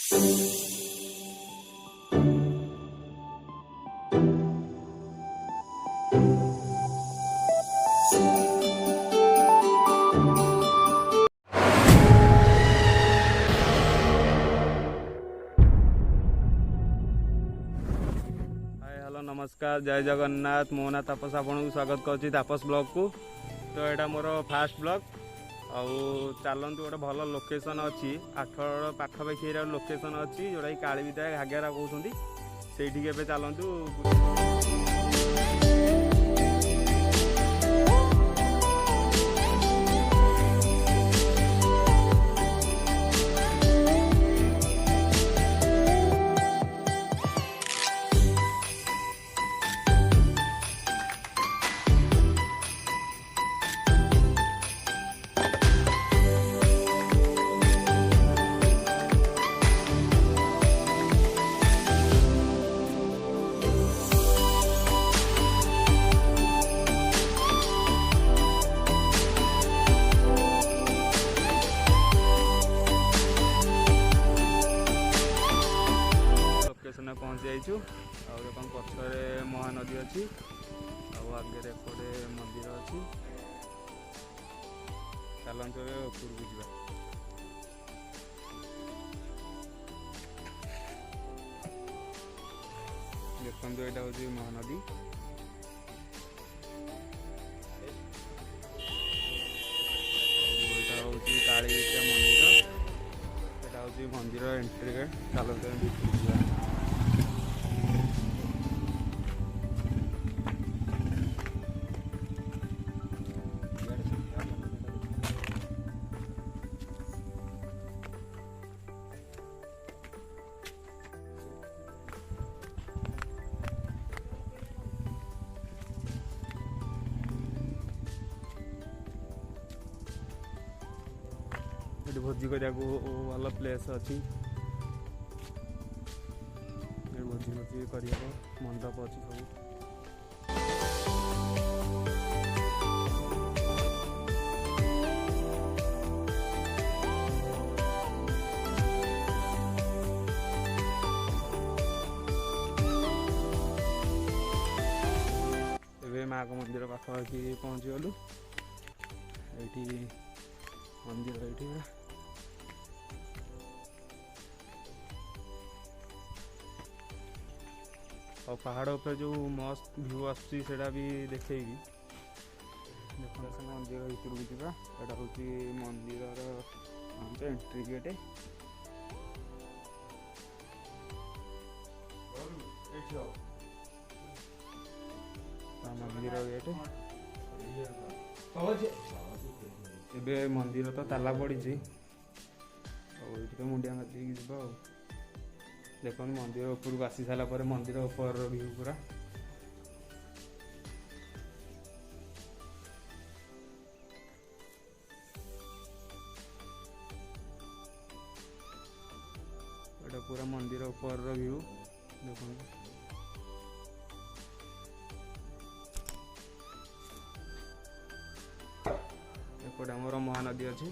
नमस्कार जय जगन्नाथ मो ना तापस आपन को स्वागत करुच्ची तापस ब्लॉग को। तो यहाँ मोर फास्ट ब्लॉग चलतु गोटे भल लोकेशन अच्छी आठगड़ पाखापाखि लोकेशन अच्छी जोटा कि काली विद्या घाघरा कहते से चलतु। पहुँची जाइछु देखन पछरे महानदी अच्छी आगे एपटे मंदिर अच्छी चलतु ऊपर को जा। देखो यहाँ हूँ महानदी यहाँ हूँ काली मंदिर यहाँ हूँ मंदिर एंट्री गेट चलतु भितर जा। भोजी करिया भल प्लेस अच्छी भोजी भोजी करिया मंडप अच्छी सब माँ को मंदिर पाखापाखि पहुँची गलु। ये मंदिर ये और पहाड़ पर जो मस्त व्यू आसी भी देखेगी। देखो से मंदिर भर को जावा यहाँ हूँ मंदिर एंट्री गेट मंदिर गेट ए मंदिर तो ताला पड़ी तो मुंडिया मारी जा। देखो मंदिर ऊपर को आसी सारा मंदिर ऊपर व्यू पूरा एटा पूरा मंदिर ऊपर व्यू देखो एपटे आमर महानदी अच्छी।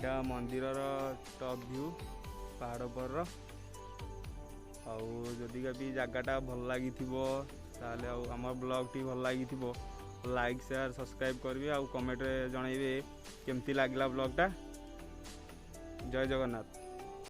यहाँ मंदिर टॉप व्यू पहाड़ पर आदि भी जगटा भल लगी आम ब्लॉग टी भल लगी लाइक शेयर सब्सक्राइब करेंगे आ कमेंट जनइबे केमती लगला ब्लॉगटा। जय जगन्नाथ।